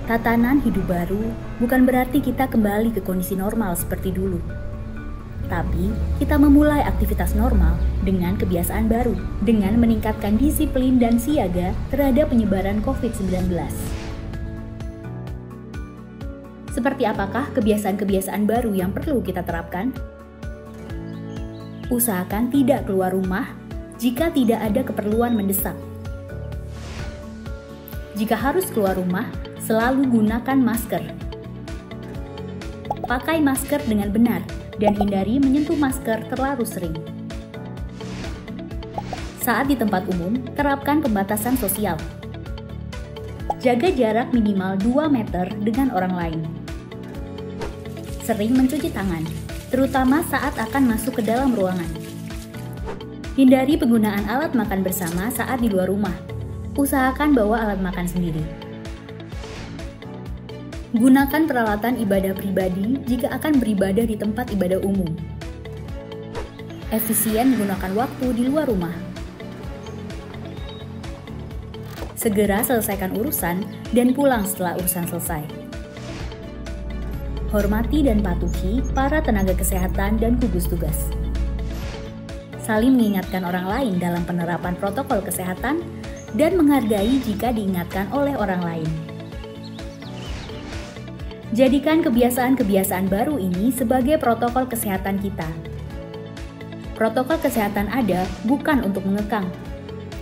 Tatanan hidup baru bukan berarti kita kembali ke kondisi normal seperti dulu. Tapi, kita memulai aktivitas normal dengan kebiasaan baru, dengan meningkatkan disiplin dan siaga terhadap penyebaran COVID-19. Seperti apakah kebiasaan-kebiasaan baru yang perlu kita terapkan? Usahakan tidak keluar rumah jika tidak ada keperluan mendesak. Jika harus keluar rumah, selalu gunakan masker. Pakai masker dengan benar dan hindari menyentuh masker terlalu sering. Saat di tempat umum, terapkan pembatasan sosial. Jaga jarak minimal 2 meter dengan orang lain. Sering mencuci tangan, terutama saat akan masuk ke dalam ruangan. Hindari penggunaan alat makan bersama saat di luar rumah. Usahakan bawa alat makan sendiri. Gunakan peralatan ibadah pribadi jika akan beribadah di tempat ibadah umum. Efisien menggunakan waktu di luar rumah. Segera selesaikan urusan dan pulang setelah urusan selesai. Hormati dan patuhi para tenaga kesehatan dan gugus tugas. Saling mengingatkan orang lain dalam penerapan protokol kesehatan dan menghargai jika diingatkan oleh orang lain. Jadikan kebiasaan-kebiasaan baru ini sebagai protokol kesehatan kita. Protokol kesehatan ada bukan untuk mengekang,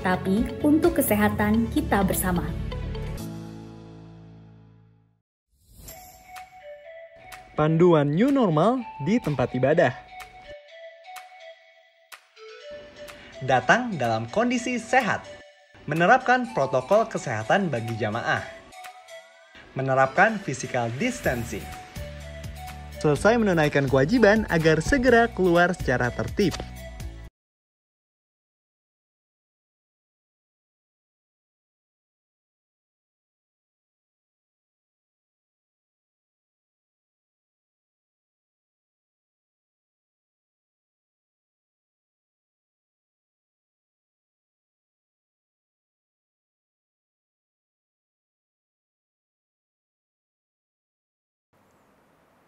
tapi untuk kesehatan kita bersama. Panduan new normal di tempat ibadah. Datang dalam kondisi sehat. Menerapkan protokol kesehatan bagi jamaah. Menerapkan physical distancing. Selesai menunaikan kewajiban agar segera keluar secara tertib.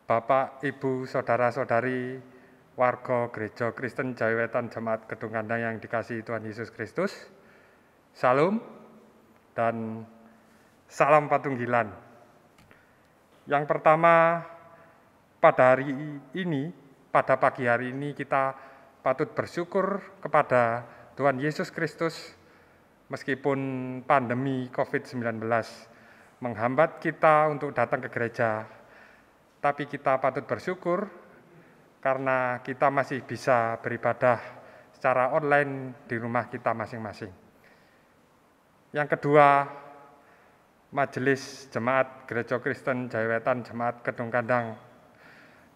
Bapak, Ibu, Saudara-saudari, warga Gereja Kristen Jawi Wetan Jemaat Gedung Kandang yang dikasihi Tuhan Yesus Kristus, Salam dan salam patunggilan. Yang pertama, pada pagi hari ini kita patut bersyukur kepada Tuhan Yesus Kristus meskipun pandemi COVID-19 menghambat kita untuk datang ke gereja. Tapi kita patut bersyukur karena kita masih bisa beribadah secara online di rumah kita masing-masing. Yang kedua, Majelis Jemaat Gereja Kristen Jawi Wetan Jemaat Gedung Kandang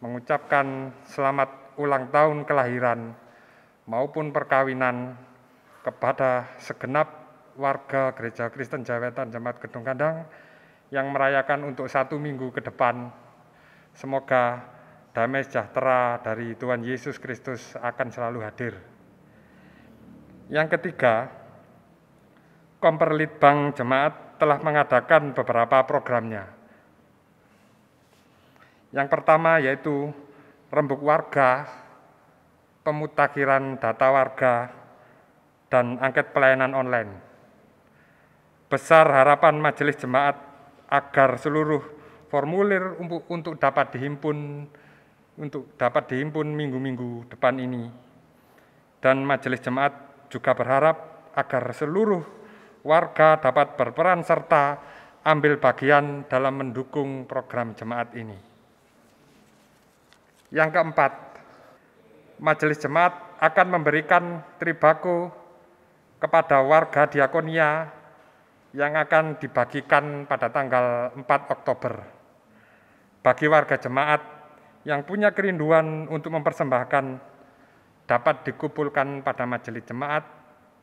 mengucapkan selamat ulang tahun kelahiran maupun perkawinan kepada segenap warga Gereja Kristen Jawi Wetan Jemaat Gedung Kandang yang merayakan untuk 1 minggu ke depan. Semoga damai sejahtera dari Tuhan Yesus Kristus akan selalu hadir. Yang ketiga, Komperlitbang Jemaat telah mengadakan beberapa programnya. Yang pertama yaitu rembuk warga, pemutakhiran data warga, dan angket pelayanan online. Besar harapan Majelis Jemaat agar seluruh formulir untuk dapat dihimpun minggu-minggu depan ini. Dan Majelis Jemaat juga berharap agar seluruh warga dapat berperan serta ambil bagian dalam mendukung program jemaat ini. Yang keempat, Majelis Jemaat akan memberikan tribako kepada warga diakonia yang akan dibagikan pada tanggal 4 Oktober. Bagi warga jemaat yang punya kerinduan untuk mempersembahkan dapat dikumpulkan pada Majelis Jemaat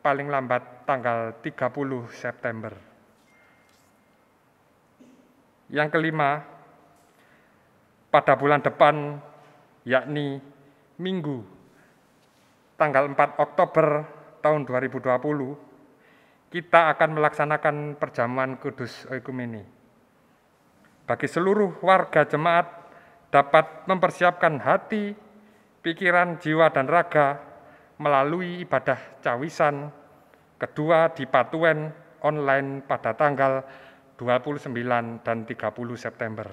paling lambat tanggal 30 September. Yang kelima, pada bulan depan, yakni Minggu, tanggal 4 Oktober tahun 2020, kita akan melaksanakan perjamuan kudus oikumene. bagi seluruh warga jemaat dapat mempersiapkan hati, pikiran, jiwa, dan raga melalui ibadah cawisan kedua di Patuen online pada tanggal 29 dan 30 September.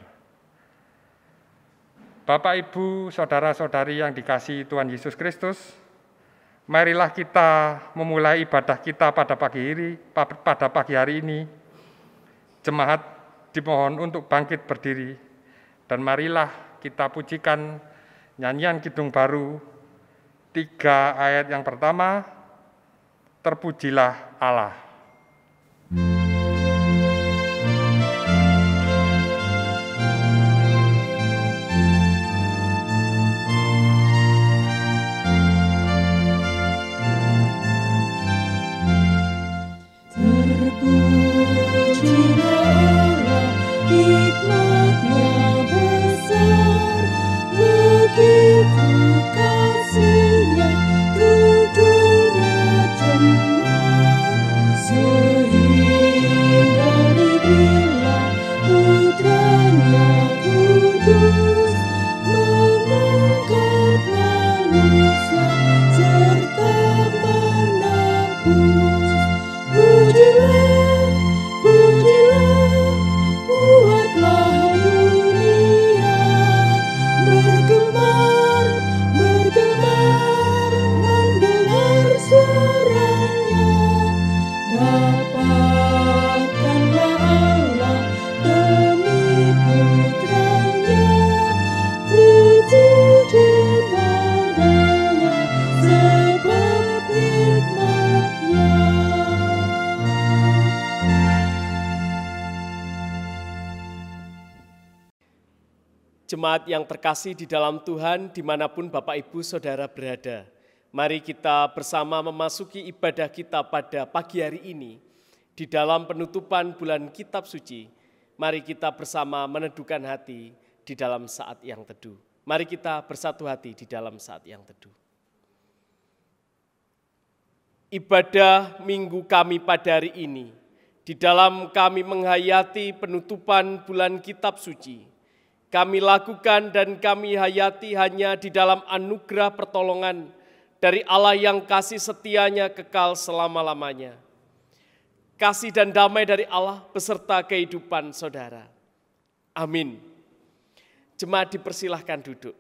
Bapak, Ibu, Saudara-saudari yang dikasihi Tuhan Yesus Kristus, marilah kita memulai ibadah kita pada pagi hari ini. Jemaat dimohon untuk bangkit berdiri, dan marilah kita pujikan nyanyian Kidung Baru 3 ayat yang pertama, Terpujilah Allah. Jemaat yang terkasih di dalam Tuhan, dimanapun Bapak, Ibu, Saudara berada, mari kita bersama memasuki ibadah kita pada pagi hari ini. Di dalam penutupan bulan Kitab Suci, mari kita bersama meneduhkan hati di dalam saat yang teduh. Mari kita bersatu hati di dalam saat yang teduh. Ibadah minggu kami pada hari ini, di dalam kami menghayati penutupan bulan Kitab Suci, kami lakukan dan kami hayati hanya di dalam anugerah pertolongan dari Allah yang kasih setianya kekal selama-lamanya. Kasih dan damai dari Allah beserta kehidupan saudara. Amin. Jemaat dipersilahkan duduk.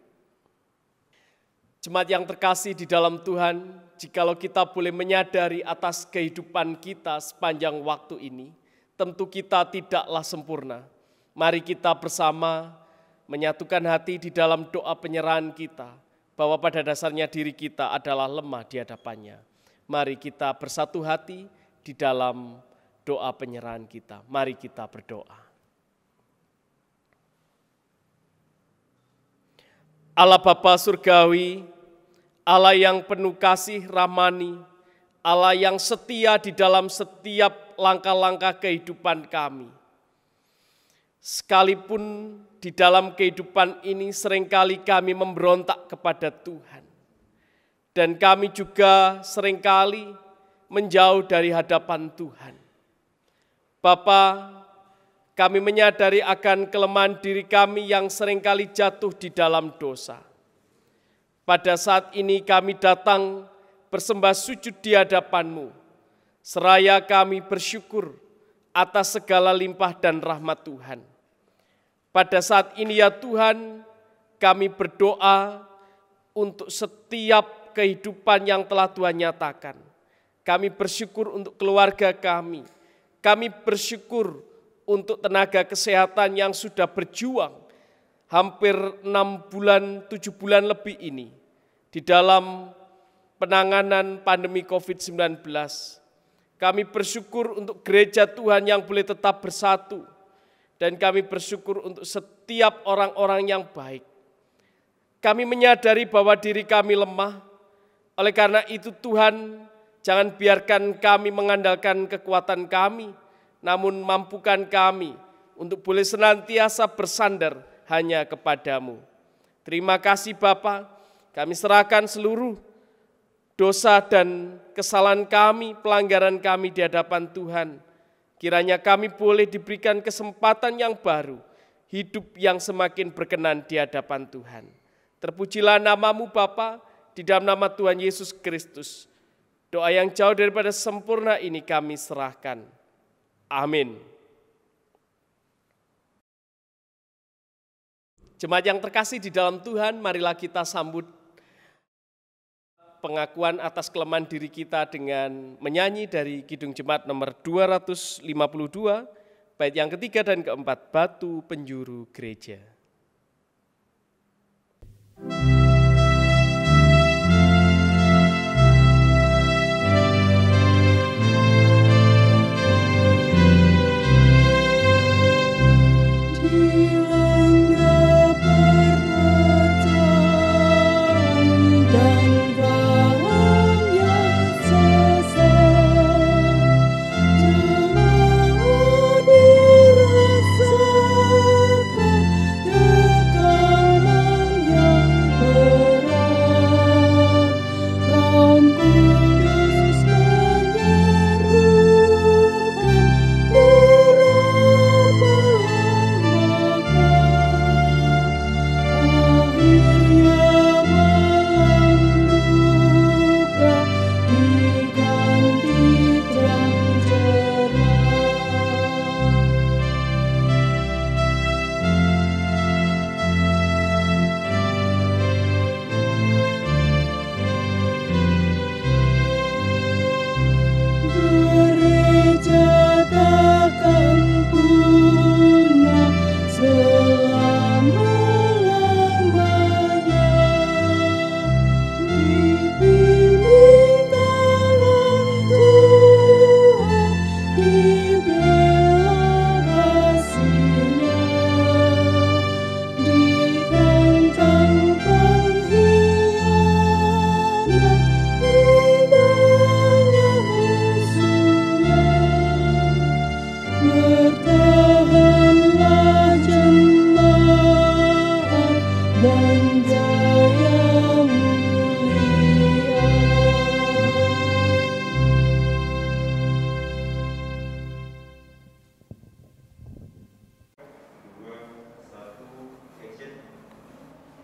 Jemaat yang terkasih di dalam Tuhan, jikalau kita boleh menyadari atas kehidupan kita sepanjang waktu ini, tentu kita tidaklah sempurna. Mari kita bersama menyatukan hati di dalam doa penyerahan kita, bahwa pada dasarnya diri kita adalah lemah di hadapannya. Mari kita bersatu hati di dalam doa penyerahan kita. Mari kita berdoa. Allah Bapa Surgawi, Allah yang penuh kasih rahmani, Allah yang setia di dalam setiap langkah-langkah kehidupan kami. Sekalipun di dalam kehidupan ini seringkali kami memberontak kepada Tuhan. Dan kami juga seringkali menjauh dari hadapan Tuhan. Bapa, kami menyadari akan kelemahan diri kami yang seringkali jatuh di dalam dosa. Pada saat ini kami datang bersembah sujud di hadapan-Mu. Seraya kami bersyukur atas segala limpah dan rahmat Tuhan. Pada saat ini ya Tuhan, kami berdoa untuk setiap kehidupan yang telah Tuhan nyatakan. Kami bersyukur untuk keluarga kami. Kami bersyukur untuk tenaga kesehatan yang sudah berjuang hampir 6 bulan, 7 bulan lebih ini di dalam penanganan pandemi COVID-19. Kami bersyukur untuk gereja Tuhan yang boleh tetap bersatu. Dan kami bersyukur untuk setiap orang-orang yang baik. Kami menyadari bahwa diri kami lemah. Oleh karena itu Tuhan, jangan biarkan kami mengandalkan kekuatan kami, namun mampukan kami untuk boleh senantiasa bersandar hanya kepadamu. Terima kasih Bapa, kami serahkan seluruh dosa dan kesalahan kami, pelanggaran kami di hadapan Tuhan. Kiranya kami boleh diberikan kesempatan yang baru, hidup yang semakin berkenan di hadapan Tuhan. Terpujilah nama-Mu Bapa, di dalam nama Tuhan Yesus Kristus. Doa yang jauh daripada sempurna ini kami serahkan. Amin. Jemaat yang terkasih di dalam Tuhan, marilah kita sambut pengakuan atas kelemahan diri kita dengan menyanyi dari Kidung Jemaat nomor 252, bait yang ketiga dan keempat, Batu Penjuru Gereja.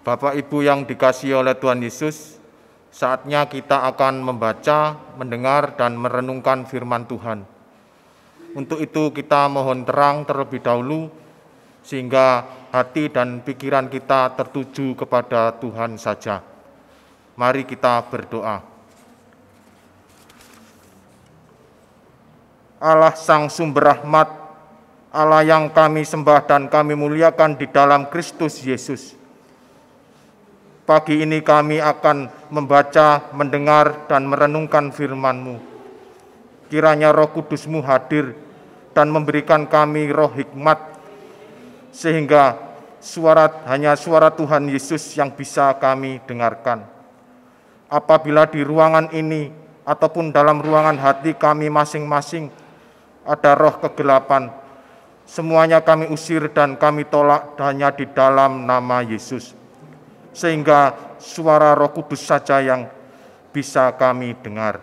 Bapak Ibu yang dikasihi oleh Tuhan Yesus, saatnya kita akan membaca, mendengar, dan merenungkan firman Tuhan. Untuk itu kita mohon terang terlebih dahulu, sehingga hati dan pikiran kita tertuju kepada Tuhan saja. Mari kita berdoa. Allah Sang Sumber Rahmat, Allah yang kami sembah dan kami muliakan di dalam Kristus Yesus. Pagi ini kami akan membaca, mendengar, dan merenungkan firman-Mu. Kiranya Roh Kudus-Mu hadir dan memberikan kami roh hikmat, sehingga hanya suara Tuhan Yesus yang bisa kami dengarkan. Apabila di ruangan ini ataupun dalam ruangan hati kami masing-masing ada roh kegelapan, semuanya kami usir dan kami tolak hanya di dalam nama Yesus. Sehingga suara Roh Kudus saja yang bisa kami dengar.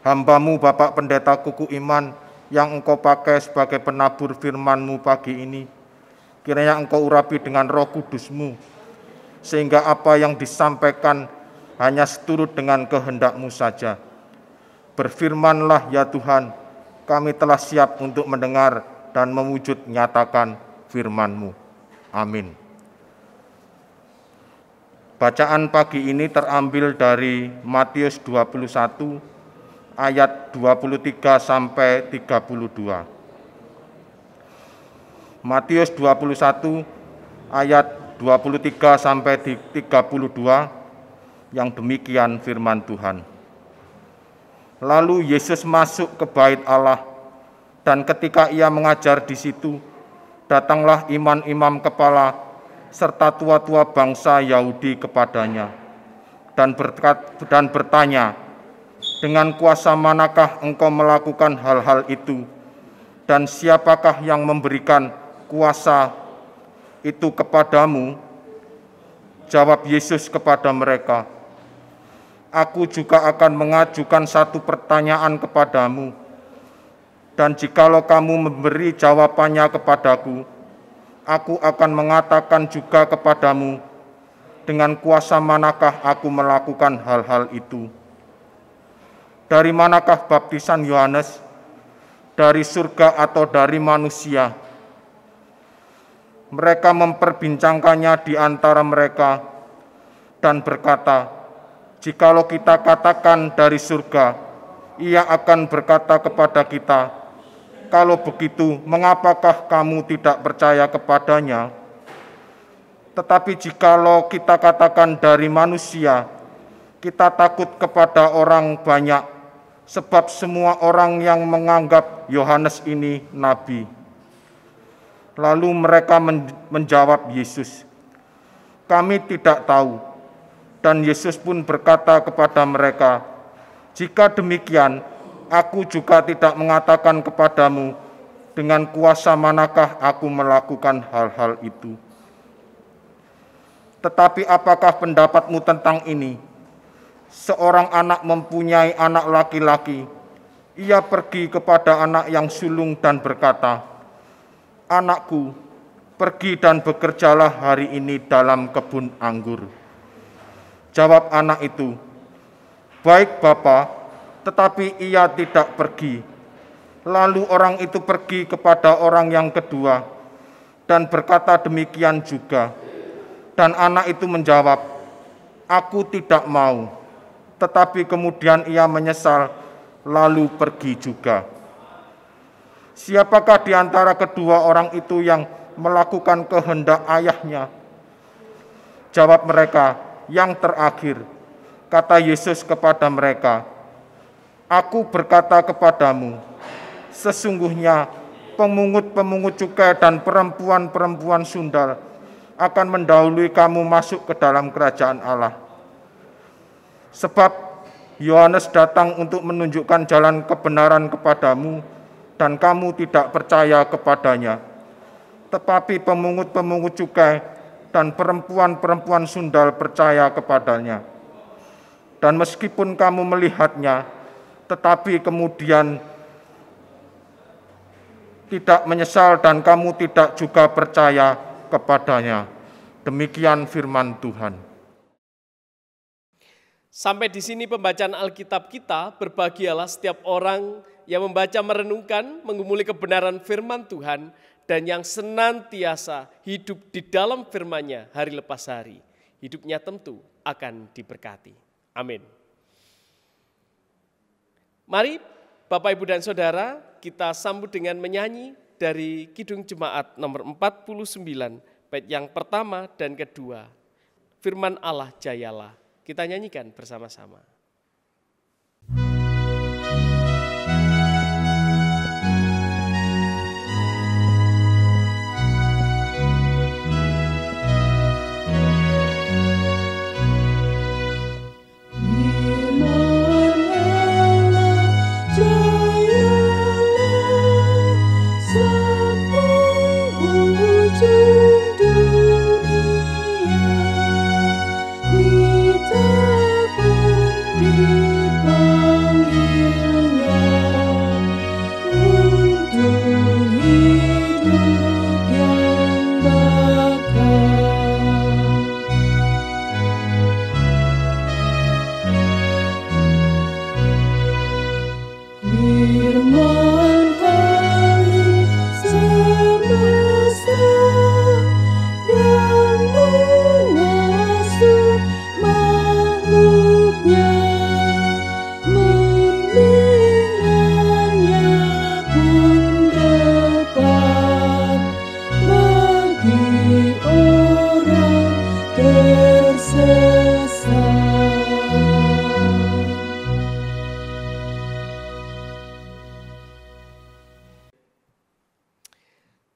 Hamba-Mu Bapak Pendeta Kuku Iman yang Engkau pakai sebagai penabur firman-Mu pagi ini, kiranya Engkau urapi dengan Roh Kudus-Mu, sehingga apa yang disampaikan hanya seturut dengan kehendak-Mu saja. Berfirmanlah ya Tuhan, kami telah siap untuk mendengar dan mewujud nyatakan firman-Mu. Amin. Bacaan pagi ini terambil dari Matius 21 ayat 23 sampai 32. Matius 21 ayat 23 sampai 32 yang demikian firman Tuhan. Lalu Yesus masuk ke bait Allah, dan ketika ia mengajar di situ, datanglah imam-imam kepala serta tua-tua bangsa Yahudi kepadanya dan bertanya, dengan kuasa manakah engkau melakukan hal-hal itu, dan siapakah yang memberikan kuasa itu kepadamu? Jawab Yesus kepada mereka, aku juga akan mengajukan satu pertanyaan kepadamu, dan jikalau kamu memberi jawabannya kepadaku, aku akan mengatakan juga kepadamu, dengan kuasa manakah aku melakukan hal-hal itu? Dari manakah baptisan Yohanes? Dari surga atau dari manusia? Mereka memperbincangkannya di antara mereka dan berkata, jikalau kita katakan dari surga, ia akan berkata kepada kita, kalau begitu, mengapakah kamu tidak percaya kepadanya? Tetapi jikalau kita katakan dari manusia, kita takut kepada orang banyak, sebab semua orang yang menganggap Yohanes ini nabi. Lalu mereka menjawab Yesus, kami tidak tahu. Dan Yesus pun berkata kepada mereka, jika demikian, aku juga tidak mengatakan kepadamu dengan kuasa manakah aku melakukan hal-hal itu. Tetapi apakah pendapatmu tentang ini? Seorang anak mempunyai anak laki-laki, ia pergi kepada anak yang sulung dan berkata, anakku, pergi dan bekerjalah hari ini dalam kebun anggur. Jawab anak itu, baik Bapa, tetapi ia tidak pergi. Lalu orang itu pergi kepada orang yang kedua dan berkata demikian juga. Dan anak itu menjawab, aku tidak mau. Tetapi kemudian ia menyesal, lalu pergi juga. Siapakah di antara kedua orang itu yang melakukan kehendak ayahnya? Jawab mereka, yang terakhir. Kata Yesus kepada mereka, aku berkata kepadamu, sesungguhnya pemungut-pemungut cukai dan perempuan-perempuan sundal akan mendahului kamu masuk ke dalam kerajaan Allah. Sebab Yohanes datang untuk menunjukkan jalan kebenaran kepadamu, dan kamu tidak percaya kepadanya. Tetapi pemungut-pemungut cukai dan perempuan-perempuan sundal percaya kepadanya. Dan meskipun kamu melihatnya, tetapi kemudian tidak menyesal dan kamu tidak juga percaya kepadanya. Demikian firman Tuhan. Sampai di sini pembacaan Alkitab kita. Berbahagialah setiap orang yang membaca, merenungkan, mengumuli kebenaran firman Tuhan, dan yang senantiasa hidup di dalam firman-Nya hari lepas hari. Hidupnya tentu akan diberkati. Amin. Mari Bapak, Ibu, dan Saudara, kita sambut dengan menyanyi dari Kidung Jemaat nomor 49, bait yang pertama dan kedua. Firman Allah jayalah. Kita nyanyikan bersama-sama.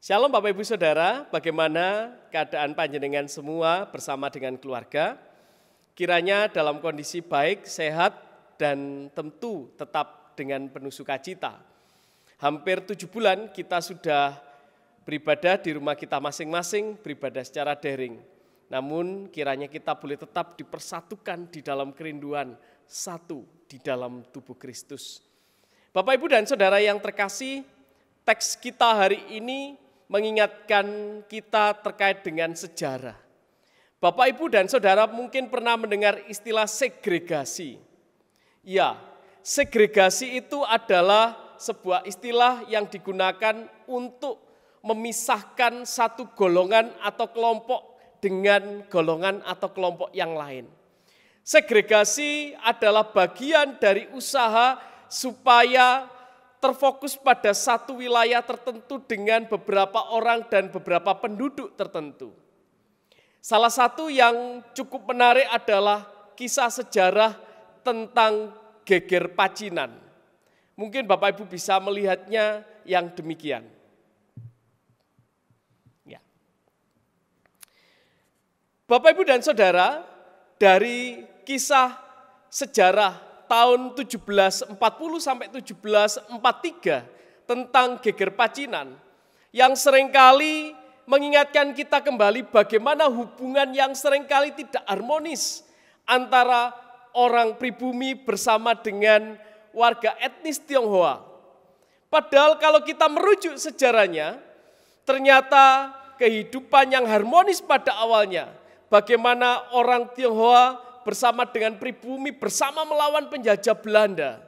Shalom Bapak Ibu Saudara, bagaimana keadaan panjenengan semua bersama dengan keluarga? Kiranya dalam kondisi baik, sehat, dan tentu tetap dengan penuh sukacita. Hampir 7 bulan kita sudah beribadah di rumah kita masing-masing, beribadah secara daring. Namun kiranya kita boleh tetap dipersatukan di dalam kerinduan, satu di dalam tubuh Kristus. Bapak, Ibu, dan Saudara yang terkasih, teks kita hari ini mengingatkan kita terkait dengan sejarah. Bapak, Ibu, dan Saudara mungkin pernah mendengar istilah segregasi. Ya, segregasi itu adalah sebuah istilah yang digunakan untuk memisahkan satu golongan atau kelompok dengan golongan atau kelompok yang lain. Segregasi adalah bagian dari usaha supaya terfokus pada satu wilayah tertentu dengan beberapa orang dan beberapa penduduk tertentu. Salah satu yang cukup menarik adalah kisah sejarah tentang geger Pacinan. Mungkin Bapak Ibu bisa melihatnya yang demikian. Ya. Bapak Ibu dan Saudara, dari kisah sejarah tahun 1740 sampai 1743 tentang geger Pacinan yang seringkali mengingatkan kita kembali bagaimana hubungan yang seringkali tidak harmonis antara orang pribumi bersama dengan warga etnis Tionghoa. Padahal kalau kita merujuk sejarahnya, ternyata kehidupan yang harmonis pada awalnya, bagaimana orang Tionghoa bersama dengan pribumi bersama melawan penjajah Belanda.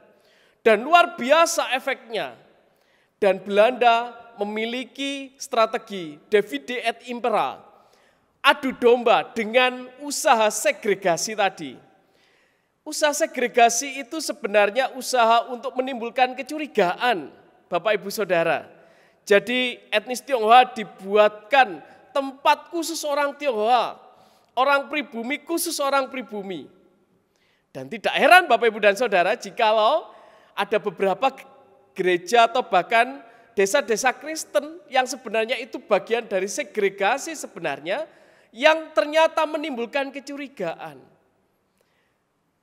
Dan luar biasa efeknya. Dan Belanda memiliki strategi divide et impera, adu domba dengan usaha segregasi tadi. Usaha segregasi itu sebenarnya usaha untuk menimbulkan kecurigaan, Bapak Ibu Saudara. Jadi etnis Tionghoa dibuatkan tempat khusus orang Tionghoa, orang pribumi khusus orang pribumi. Dan tidak heran Bapak Ibu dan Saudara jikalau ada beberapa gereja atau bahkan desa-desa Kristen yang sebenarnya itu bagian dari segregasi sebenarnya yang ternyata menimbulkan kecurigaan.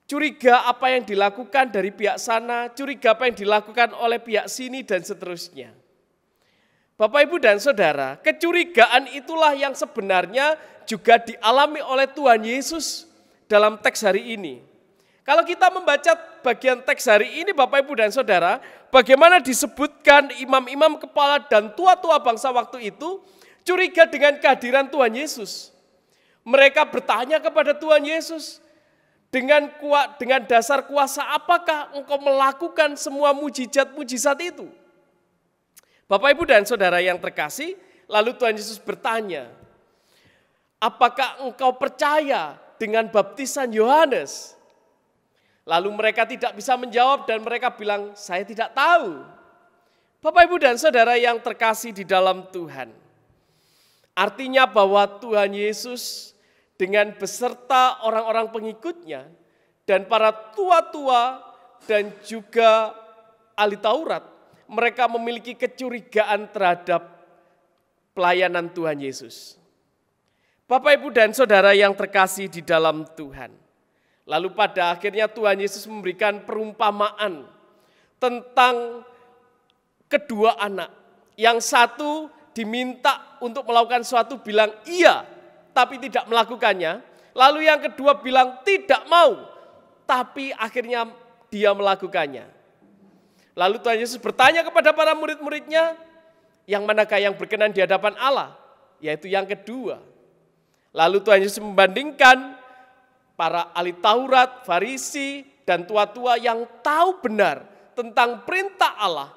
Curiga apa yang dilakukan dari pihak sana, curiga apa yang dilakukan oleh pihak sini dan seterusnya. Bapak Ibu dan Saudara, kecurigaan itulah yang sebenarnya juga dialami oleh Tuhan Yesus dalam teks hari ini. Kalau kita membaca bagian teks hari ini Bapak Ibu dan Saudara, bagaimana disebutkan imam-imam kepala dan tua-tua bangsa waktu itu curiga dengan kehadiran Tuhan Yesus. Mereka bertanya kepada Tuhan Yesus, dengan dasar kuasa apakah engkau melakukan semua mujizat-mujizat itu? Bapak Ibu dan Saudara yang terkasih, lalu Tuhan Yesus bertanya, apakah engkau percaya dengan baptisan Yohanes? Lalu mereka tidak bisa menjawab dan mereka bilang, saya tidak tahu. Bapak Ibu dan Saudara yang terkasih di dalam Tuhan. Artinya bahwa Tuhan Yesus dengan beserta orang-orang pengikutnya dan para tua-tua dan juga ahli Taurat, mereka memiliki kecurigaan terhadap pelayanan Tuhan Yesus. Bapak Ibu dan Saudara yang terkasih di dalam Tuhan. Lalu pada akhirnya Tuhan Yesus memberikan perumpamaan tentang kedua anak. Yang satu diminta untuk melakukan sesuatu bilang iya, tapi tidak melakukannya. Lalu yang kedua bilang tidak mau, tapi akhirnya dia melakukannya. Lalu Tuhan Yesus bertanya kepada para murid-muridnya, yang manakah yang berkenan di hadapan Allah? Yaitu yang kedua. Lalu Tuhan Yesus membandingkan para ahli Taurat, Farisi, dan tua-tua yang tahu benar tentang perintah Allah,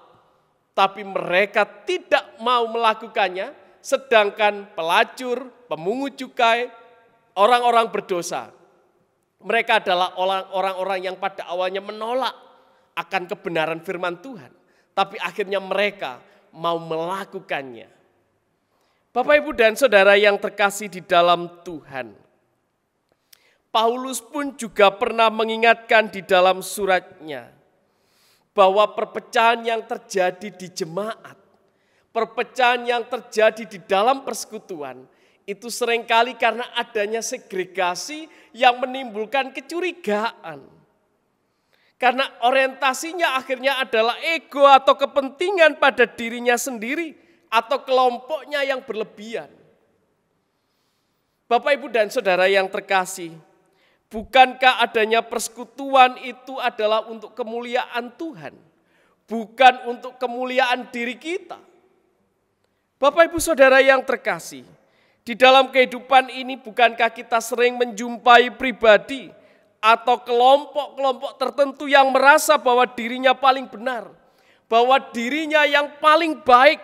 tapi mereka tidak mau melakukannya, sedangkan pelacur, pemungut cukai, orang-orang berdosa. Mereka adalah orang-orang yang pada awalnya menolak akan kebenaran firman Tuhan, tapi akhirnya mereka mau melakukannya. Bapak Ibu dan Saudara yang terkasih di dalam Tuhan, Paulus pun juga pernah mengingatkan di dalam suratnya bahwa perpecahan yang terjadi di jemaat, perpecahan yang terjadi di dalam persekutuan, itu seringkali karena adanya segregasi yang menimbulkan kecurigaan. Karena orientasinya akhirnya adalah ego atau kepentingan pada dirinya sendiri atau kelompoknya yang berlebihan. Bapak, Ibu, dan Saudara yang terkasih, bukankah adanya persekutuan itu adalah untuk kemuliaan Tuhan, bukan untuk kemuliaan diri kita? Bapak Ibu Saudara yang terkasih, di dalam kehidupan ini bukankah kita sering menjumpai pribadi atau kelompok-kelompok tertentu yang merasa bahwa dirinya paling benar, bahwa dirinya yang paling baik,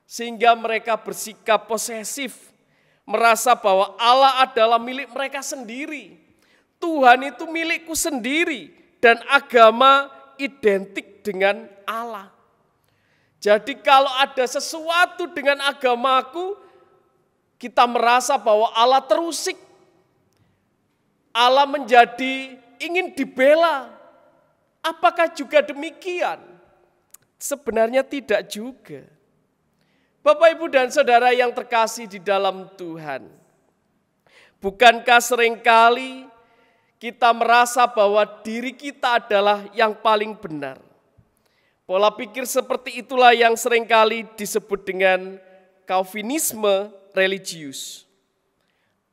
sehingga mereka bersikap posesif, merasa bahwa Allah adalah milik mereka sendiri, Tuhan itu milikku sendiri, dan agama identik dengan Allah. Jadi kalau ada sesuatu dengan agamaku, kita merasa bahwa Allah terusik, Allah menjadi ingin dibela. Apakah juga demikian? Sebenarnya tidak juga. Bapak, Ibu, dan Saudara yang terkasih di dalam Tuhan, bukankah seringkali kita merasa bahwa diri kita adalah yang paling benar? Pola pikir seperti itulah yang seringkali disebut dengan Calvinisme religius.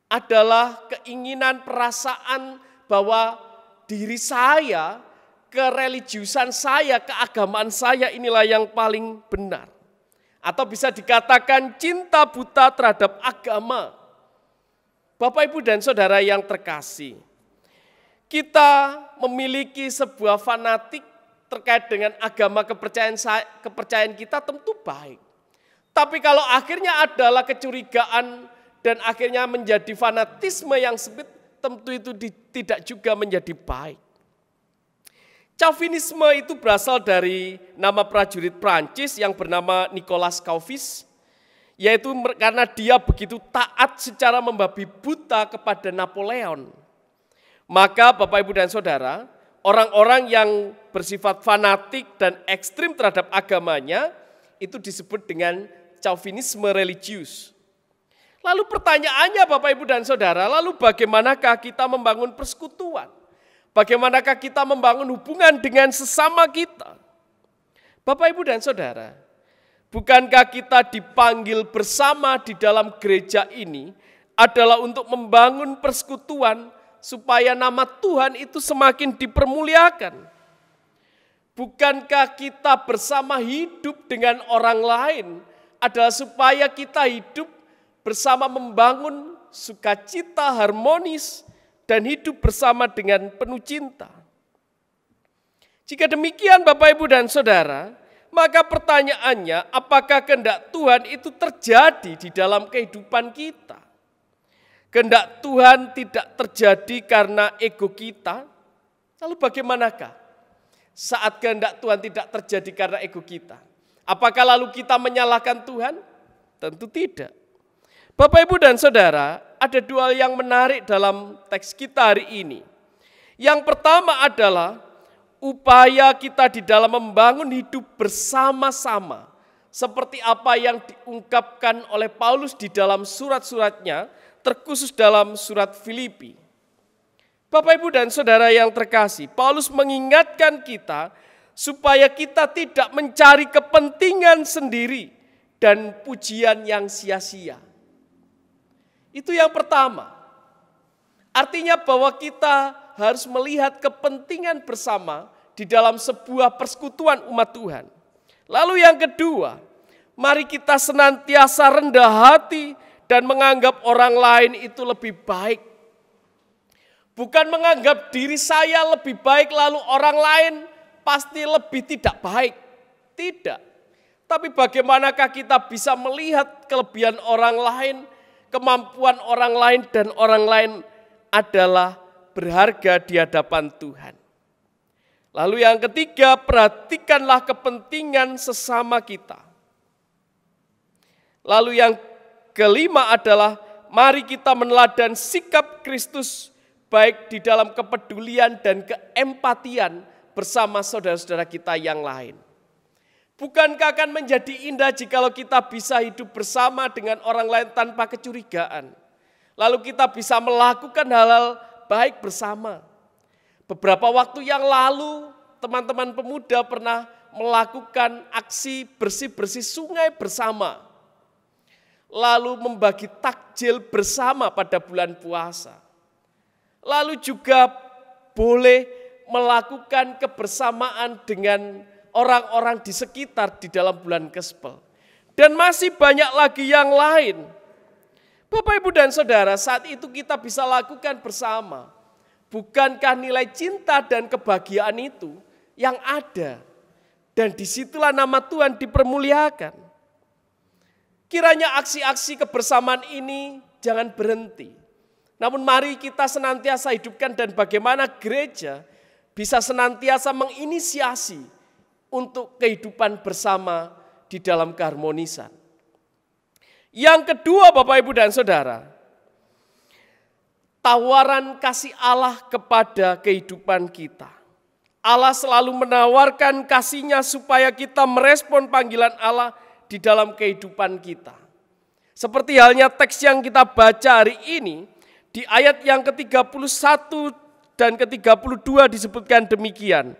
Adalah keinginan perasaan bahwa diri saya, kereligiusan saya, keagamaan saya inilah yang paling benar. Atau bisa dikatakan cinta buta terhadap agama. Bapak, Ibu, dan Saudara yang terkasih, kita memiliki sebuah fanatik terkait dengan agama kepercayaan kita tentu baik. Tapi kalau akhirnya adalah kecurigaan dan akhirnya menjadi fanatisme yang sempit, tentu itu tidak juga menjadi baik. Calvinisme itu berasal dari nama prajurit Prancis yang bernama Nicolas Calvis, yaitu karena dia begitu taat secara membabi buta kepada Napoleon. Maka Bapak, Ibu, dan Saudara, orang-orang yang bersifat fanatik dan ekstrim terhadap agamanya itu disebut dengan Calvinisme religius. Lalu pertanyaannya Bapak, Ibu, dan Saudara, lalu bagaimanakah kita membangun persekutuan? Bagaimanakah kita membangun hubungan dengan sesama kita? Bapak, Ibu, dan Saudara, bukankah kita dipanggil bersama di dalam gereja ini adalah untuk membangun persekutuan supaya nama Tuhan itu semakin dipermuliakan? Bukankah kita bersama hidup dengan orang lain adalah supaya kita hidup bersama membangun sukacita harmonis dan hidup bersama dengan penuh cinta? Jika demikian Bapak, Ibu, dan Saudara, maka pertanyaannya, apakah kehendak Tuhan itu terjadi di dalam kehidupan kita? Kehendak Tuhan tidak terjadi karena ego kita. Lalu bagaimanakah saat kehendak Tuhan tidak terjadi karena ego kita? Apakah lalu kita menyalahkan Tuhan? Tentu tidak. Bapak, Ibu, dan Saudara, ada dua yang menarik dalam teks kita hari ini. Yang pertama adalah upaya kita di dalam membangun hidup bersama-sama. Seperti apa yang diungkapkan oleh Paulus di dalam surat-suratnya, terkhusus dalam surat Filipi. Bapak, Ibu, dan Saudara yang terkasih, Paulus mengingatkan kita supaya kita tidak mencari kepentingan sendiri dan pujian yang sia-sia. Itu yang pertama. Artinya bahwa kita harus melihat kepentingan bersama di dalam sebuah persekutuan umat Tuhan. Lalu yang kedua, mari kita senantiasa rendah hati dan menganggap orang lain itu lebih baik. Bukan menganggap diri saya lebih baik lalu orang lain pasti lebih tidak baik. Tidak. Tapi bagaimanakah kita bisa melihat kelebihan orang lain, kemampuan orang lain, dan orang lain adalah berharga di hadapan Tuhan. Lalu yang ketiga, perhatikanlah kepentingan sesama kita. Lalu yang kelima adalah mari kita meneladani sikap Kristus baik di dalam kepedulian dan keempatian bersama saudara-saudara kita yang lain. Bukankah akan menjadi indah jikalau kita bisa hidup bersama dengan orang lain tanpa kecurigaan? Lalu kita bisa melakukan hal-hal baik bersama. Beberapa waktu yang lalu, teman-teman pemuda pernah melakukan aksi bersih-bersih sungai bersama. Lalu membagi takjil bersama pada bulan puasa. Lalu juga boleh melakukan kebersamaan dengan orang-orang di sekitar di dalam bulan Gospel. Dan masih banyak lagi yang lain. Bapak, Ibu, dan Saudara, saat itu kita bisa lakukan bersama. Bukankah nilai cinta dan kebahagiaan itu yang ada? Dan disitulah nama Tuhan dipermuliakan. Kiranya aksi-aksi kebersamaan ini jangan berhenti. Namun mari kita senantiasa hidupkan dan bagaimana gereja bisa senantiasa menginisiasi untuk kehidupan bersama di dalam keharmonisan. Yang kedua, Bapak, Ibu, dan Saudara, tawaran kasih Allah kepada kehidupan kita. Allah selalu menawarkan kasih-Nya supaya kita merespon panggilan Allah di dalam kehidupan kita. Seperti halnya teks yang kita baca hari ini, di ayat yang ke-31 dan ke-32 disebutkan demikian.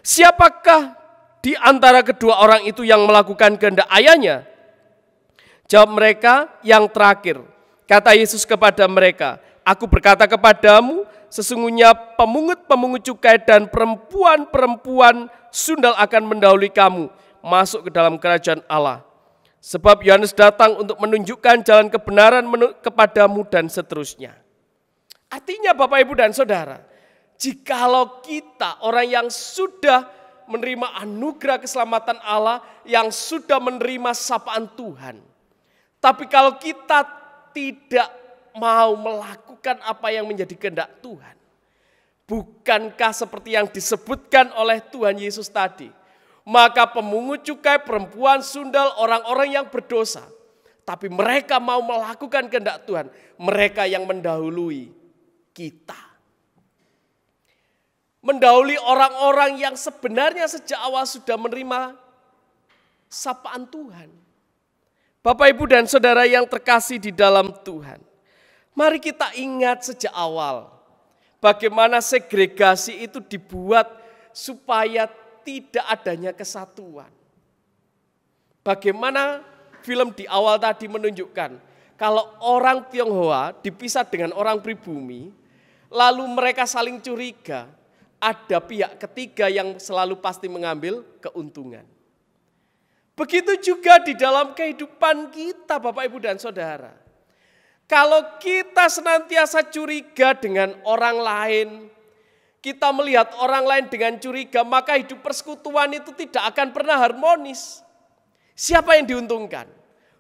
Siapakah di antara kedua orang itu yang melakukan kehendak ayahnya? Jawab mereka, yang terakhir. Kata Yesus kepada mereka, aku berkata kepadamu, sesungguhnya pemungut-pemungut cukai dan perempuan-perempuan sundal akan mendahului kamu masuk ke dalam kerajaan Allah. Sebab Yohanes datang untuk menunjukkan jalan kebenaran kepadamu dan seterusnya. Artinya Bapak, Ibu, dan Saudara, jikalau kita orang yang sudah menerima anugerah keselamatan Allah, yang sudah menerima sapaan Tuhan, tapi kalau kita tidak mau melakukan apa yang menjadi kehendak Tuhan, bukankah seperti yang disebutkan oleh Tuhan Yesus tadi, maka pemungut cukai, perempuan sundal, orang-orang yang berdosa, tapi mereka mau melakukan kehendak Tuhan, mereka yang mendahului kita. Mendahului orang-orang yang sebenarnya sejak awal sudah menerima sapaan Tuhan. Bapak, Ibu, dan Saudara yang terkasih di dalam Tuhan, mari kita ingat sejak awal bagaimana segregasi itu dibuat supaya tidak adanya kesatuan. Bagaimana film di awal tadi menunjukkan kalau orang Tionghoa dipisah dengan orang pribumi, lalu mereka saling curiga, ada pihak ketiga yang selalu pasti mengambil keuntungan. Begitu juga di dalam kehidupan kita, Bapak, Ibu, dan Saudara. Kalau kita senantiasa curiga dengan orang lain, kita melihat orang lain dengan curiga, maka hidup persekutuan itu tidak akan pernah harmonis. Siapa yang diuntungkan?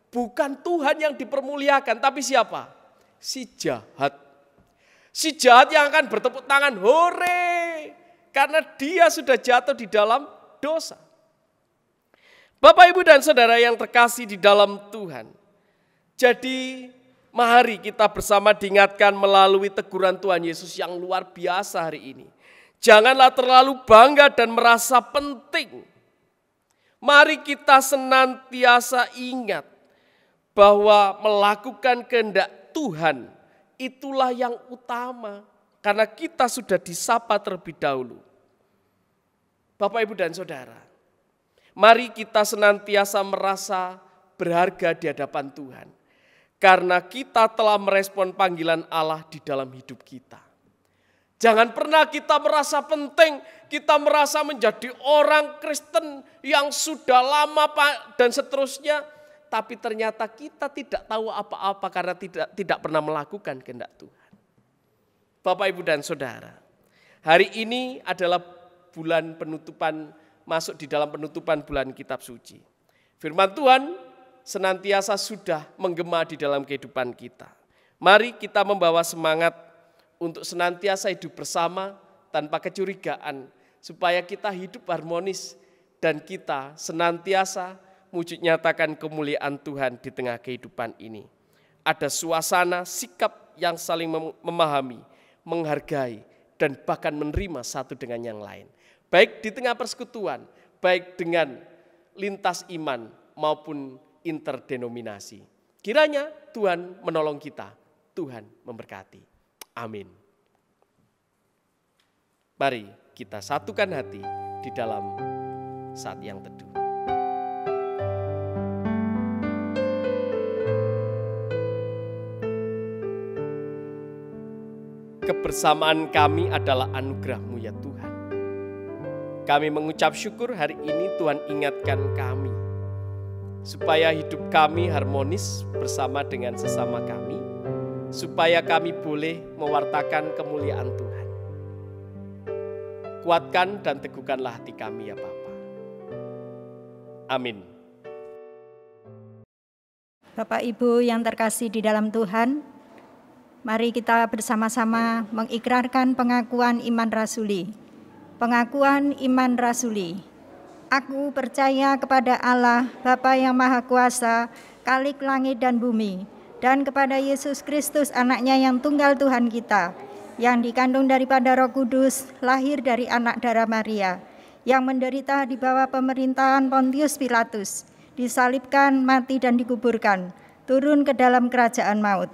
Bukan Tuhan yang dipermuliakan, tapi siapa? Si jahat. Si jahat yang akan bertepuk tangan, hore, karena dia sudah jatuh di dalam dosa. Bapak, Ibu, dan Saudara yang terkasih di dalam Tuhan. Jadi mari kita bersama diingatkan melalui teguran Tuhan Yesus yang luar biasa hari ini. Janganlah terlalu bangga dan merasa penting. Mari kita senantiasa ingat bahwa melakukan kehendak Tuhan itulah yang utama. Karena kita sudah disapa terlebih dahulu. Bapak, Ibu, dan Saudara, mari kita senantiasa merasa berharga di hadapan Tuhan. Karena kita telah merespon panggilan Allah di dalam hidup kita. Jangan pernah kita merasa penting, kita merasa menjadi orang Kristen yang sudah lama dan seterusnya. Tapi ternyata kita tidak tahu apa-apa karena tidak pernah melakukan kehendak Tuhan. Bapak, Ibu, dan Saudara, hari ini adalah bulan penutupan, masuk di dalam penutupan bulan kitab suci. Firman Tuhan senantiasa sudah menggema di dalam kehidupan kita. Mari kita membawa semangat untuk senantiasa hidup bersama tanpa kecurigaan, supaya kita hidup harmonis dan kita senantiasa wujud nyatakan kemuliaan Tuhan di tengah kehidupan ini. Ada suasana sikap yang saling memahami, menghargai, dan bahkan menerima satu dengan yang lain. Baik di tengah persekutuan, baik dengan lintas iman maupun interdenominasi. Kiranya Tuhan menolong kita, Tuhan memberkati. Amin. Mari kita satukan hati di dalam saat yang teduh. Kebersamaan kami adalah anugerah-Mu ya Tuhan. Kami mengucap syukur hari ini Tuhan ingatkan kami. supaya hidup kami harmonis bersama dengan sesama kami, supaya kami boleh mewartakan kemuliaan Tuhan. Kuatkan dan teguhkanlah hati kami ya Bapa. Amin. Bapak Ibu yang terkasih di dalam Tuhan, mari kita bersama-sama mengikrarkan pengakuan iman rasuli. Pengakuan iman rasuli. Aku percaya kepada Allah, Bapa yang Maha Kuasa, Khalik langit dan bumi, dan kepada Yesus Kristus, anaknya yang tunggal Tuhan kita, yang dikandung daripada Roh Kudus, lahir dari anak darah Maria, yang menderita di bawah pemerintahan Pontius Pilatus, disalibkan, mati dan dikuburkan, turun ke dalam kerajaan maut.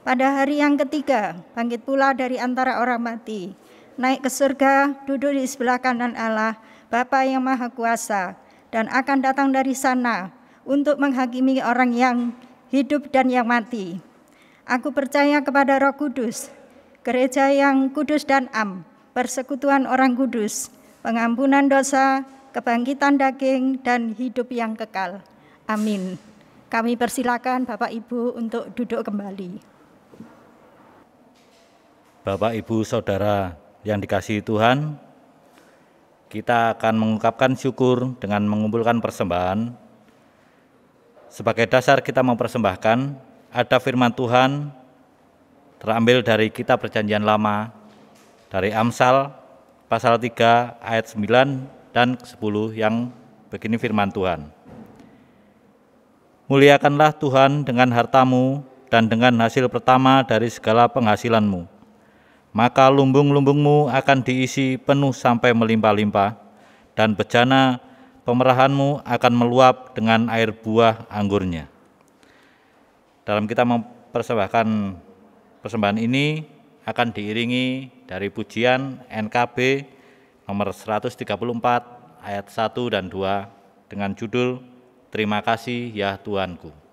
Pada hari yang ketiga, bangkit pula dari antara orang mati, naik ke surga, duduk di sebelah kanan Allah, Bapa yang Maha Kuasa, dan akan datang dari sana untuk menghakimi orang yang hidup dan yang mati. Aku percaya kepada Roh Kudus, gereja yang kudus dan am, persekutuan orang kudus, pengampunan dosa, kebangkitan daging, dan hidup yang kekal. Amin. Kami persilakan Bapak Ibu untuk duduk kembali. Bapak, Ibu, Saudara yang dikasihi Tuhan, kita akan mengungkapkan syukur dengan mengumpulkan persembahan. Sebagai dasar kita mempersembahkan, ada firman Tuhan terambil dari Kitab Perjanjian Lama, dari Amsal pasal 3 ayat 9 dan 10 yang begini firman Tuhan. Muliakanlah Tuhan dengan hartamu dan dengan hasil pertama dari segala penghasilanmu. Maka lumbung-lumbungmu akan diisi penuh sampai melimpah-limpah, dan bejana pemerahanmu akan meluap dengan air buah anggurnya. Dalam kita mempersembahkan persembahan ini akan diiringi dari pujian NKB nomor 134 ayat 1 dan 2 dengan judul Terima Kasih Ya Tuhanku.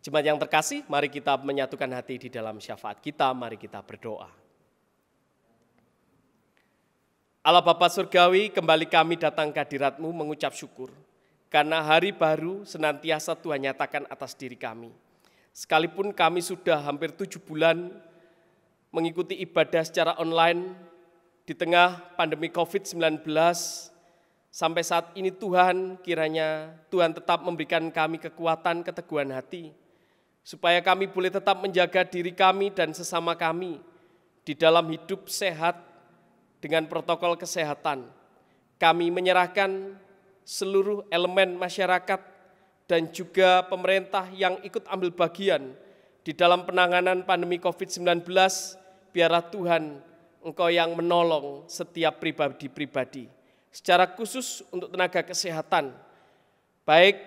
Jemaat yang terkasih, mari kita menyatukan hati di dalam syafaat kita, mari kita berdoa. Allah Bapa Surgawi, kembali kami datang ke hadirat-Mu mengucap syukur, karena hari baru senantiasa Tuhan nyatakan atas diri kami. Sekalipun kami sudah hampir 7 bulan mengikuti ibadah secara online di tengah pandemi COVID-19, sampai saat ini Tuhan, kiranya Tuhan tetap memberikan kami kekuatan, keteguhan hati, supaya kami boleh tetap menjaga diri kami dan sesama kami di dalam hidup sehat dengan protokol kesehatan. Kami menyerahkan seluruh elemen masyarakat dan juga pemerintah yang ikut ambil bagian di dalam penanganan pandemi COVID-19, biarlah Tuhan Engkau yang menolong setiap pribadi-pribadi. Secara khusus untuk tenaga kesehatan, baik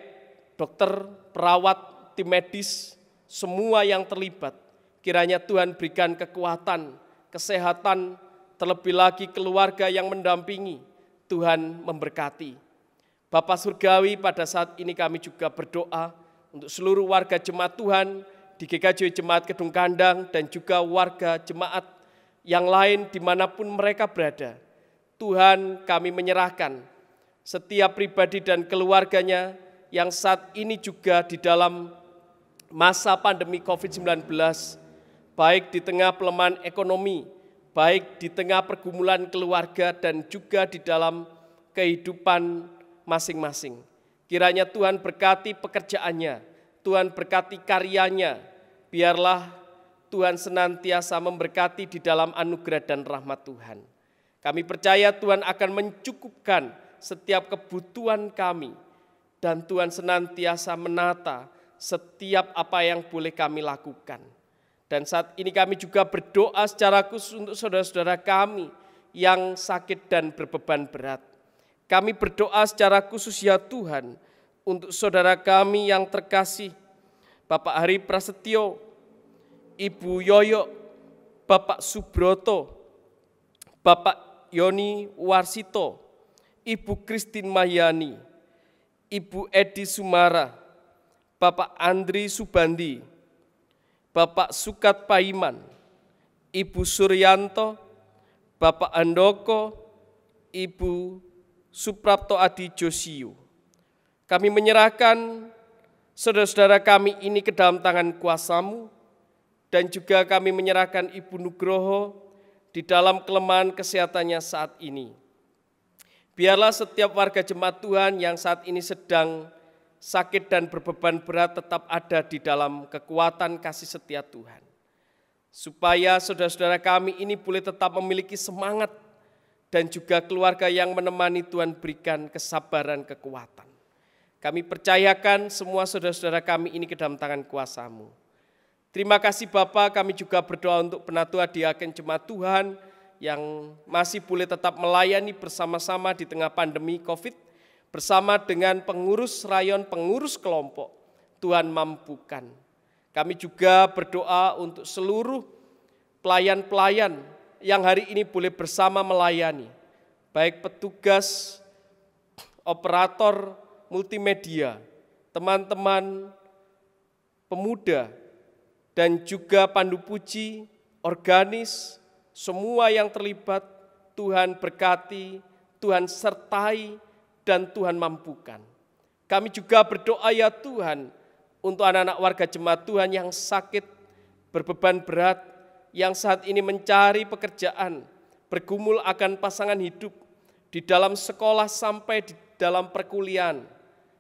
dokter, perawat, tim medis, semua yang terlibat, kiranya Tuhan berikan kekuatan, kesehatan, terlebih lagi keluarga yang mendampingi, Tuhan memberkati. Bapa Surgawi, pada saat ini kami juga berdoa untuk seluruh warga jemaat Tuhan di GKJ Jemaat Kedung Kandang dan juga warga jemaat yang lain dimanapun mereka berada. Tuhan, kami menyerahkan setiap pribadi dan keluarganya yang saat ini juga di dalam masa pandemi COVID-19, baik di tengah pelemahan ekonomi, baik di tengah pergumulan keluarga dan juga di dalam kehidupan masing-masing. Kiranya Tuhan berkati pekerjaannya, Tuhan berkati karyanya, biarlah Tuhan senantiasa memberkati di dalam anugerah dan rahmat Tuhan. Kami percaya Tuhan akan mencukupkan setiap kebutuhan kami dan Tuhan senantiasa menata setiap apa yang boleh kami lakukan. Dan saat ini kami juga berdoa secara khusus untuk saudara-saudara kami yang sakit dan berbeban berat. Kami berdoa secara khusus ya Tuhan untuk saudara kami yang terkasih, Bapak Hari Prasetyo, Ibu Yoyo, Bapak Subroto, Bapak Yoni Warsito, Ibu Christine Mahyani, Ibu Edi Sumara, Bapak Andri Subandi, Bapak Sukat Paiman, Ibu Suryanto, Bapak Andoko, Ibu Suprapto Adi Josiu. Kami menyerahkan saudara-saudara kami ini ke dalam tangan kuasa-Mu, dan juga kami menyerahkan Ibu Nugroho di dalam kelemahan kesehatannya saat ini. Biarlah setiap warga jemaat Tuhan yang saat ini sedang sakit dan berbeban berat tetap ada di dalam kekuatan kasih setia Tuhan. Supaya saudara-saudara kami ini boleh tetap memiliki semangat dan juga keluarga yang menemani Tuhan berikan kesabaran, kekuatan. Kami percayakan semua saudara-saudara kami ini ke dalam tangan kuasa-Mu. Terima kasih Bapak, kami juga berdoa untuk penatua diaken jemaat Tuhan yang masih boleh tetap melayani bersama-sama di tengah pandemi COVID, bersama dengan pengurus rayon, pengurus kelompok. Tuhan mampukan. Kami juga berdoa untuk seluruh pelayan-pelayan yang hari ini boleh bersama melayani, baik petugas, operator multimedia, teman-teman pemuda, dan juga pandu puji, organis, semua yang terlibat, Tuhan berkati, Tuhan sertai, dan Tuhan mampukan. Kami juga berdoa ya Tuhan, untuk anak-anak warga jemaat Tuhan yang sakit, berbeban berat, yang saat ini mencari pekerjaan, bergumul akan pasangan hidup, di dalam sekolah sampai di dalam perkuliahan,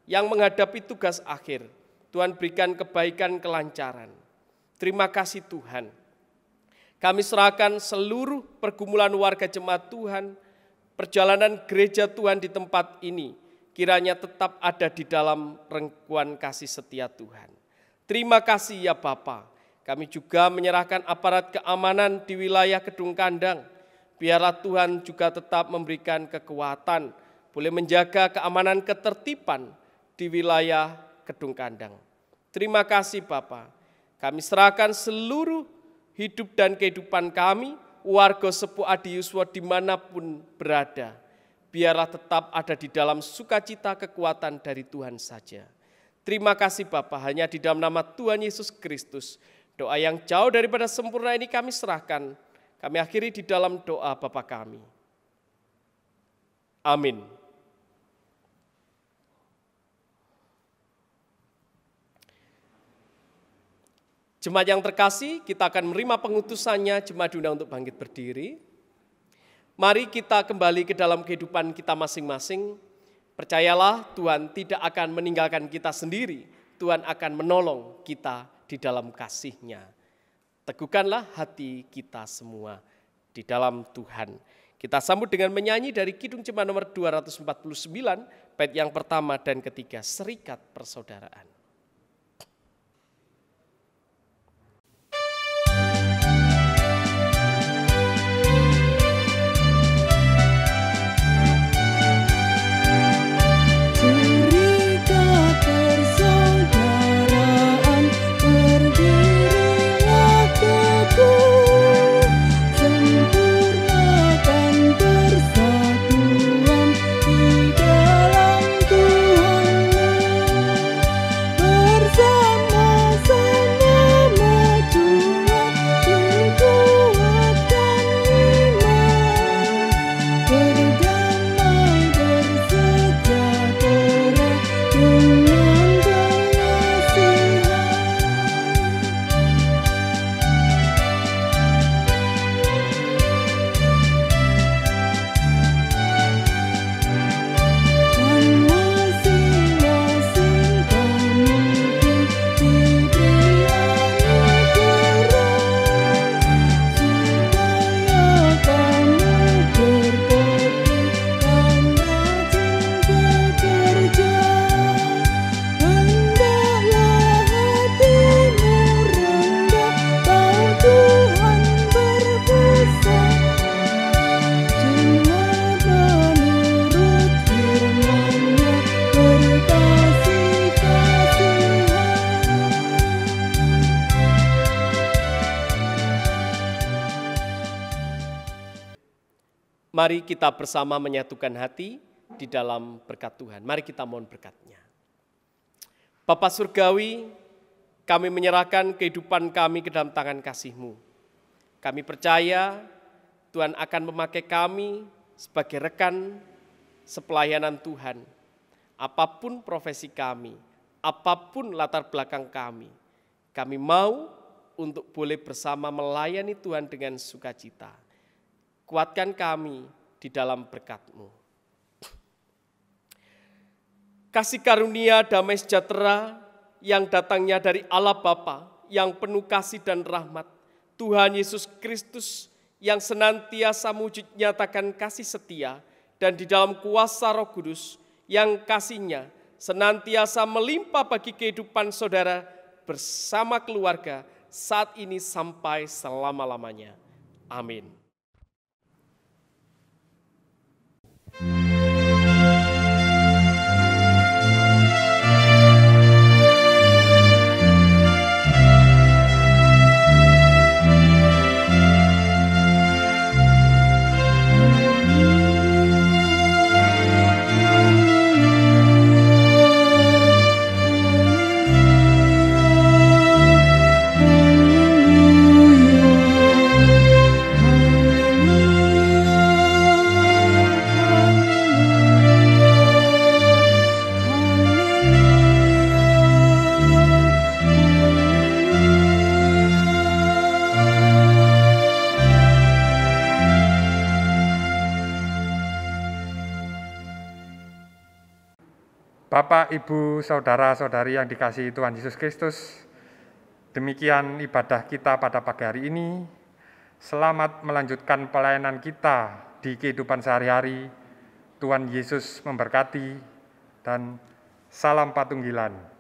yang menghadapi tugas akhir. Tuhan berikan kebaikan, kelancaran. Terima kasih Tuhan. Kami serahkan seluruh pergumulan warga jemaat Tuhan, perjalanan gereja Tuhan di tempat ini, kiranya tetap ada di dalam rengkuan kasih setia Tuhan. Terima kasih ya Bapa. Kami juga menyerahkan aparat keamanan di wilayah Kedung Kandang. Biarlah Tuhan juga tetap memberikan kekuatan, boleh menjaga keamanan ketertiban di wilayah Kedung Kandang. Terima kasih Bapa. Kami serahkan seluruh hidup dan kehidupan kami, warga Sepuh Adi Yuswa dimanapun berada. Biarlah tetap ada di dalam sukacita kekuatan dari Tuhan saja. Terima kasih Bapa, hanya di dalam nama Tuhan Yesus Kristus. Doa yang jauh daripada sempurna ini kami serahkan. Kami akhiri di dalam doa Bapa kami. Amin. Jemaat yang terkasih, kita akan menerima pengutusannya. Jemaat diundang untuk bangkit berdiri. Mari kita kembali ke dalam kehidupan kita masing-masing. Percayalah Tuhan tidak akan meninggalkan kita sendiri. Tuhan akan menolong kita di dalam kasih-Nya. Teguhkanlah hati kita semua di dalam Tuhan. Kita sambut dengan menyanyi dari Kidung Jemaat nomor 249, bait yang pertama dan ketiga, Serikat Persaudaraan. Sempurnakan persatuan di dalam Tuhan. Mari kita bersama menyatukan hati di dalam berkat Tuhan. Mari kita mohon berkat-Nya. Bapa Surgawi, kami menyerahkan kehidupan kami ke dalam tangan kasih-Mu. Kami percaya Tuhan akan memakai kami sebagai rekan sepelayanan Tuhan. Apapun profesi kami, apapun latar belakang kami mau untuk boleh bersama melayani Tuhan dengan sukacita. Kuatkan kami di dalam berkat-Mu. Kasih karunia damai sejahtera yang datangnya dari Allah Bapa yang penuh kasih dan rahmat, Tuhan Yesus Kristus yang senantiasa wujud nyatakan kasih setia, dan di dalam kuasa Roh Kudus yang kasih-Nya senantiasa melimpah bagi kehidupan saudara bersama keluarga saat ini sampai selama-lamanya. Amin. Bapak, Ibu, Saudara-saudari yang dikasihi Tuhan Yesus Kristus, demikian ibadah kita pada pagi hari ini. Selamat melanjutkan pelayanan kita di kehidupan sehari-hari. Tuhan Yesus memberkati dan salam patunggilan.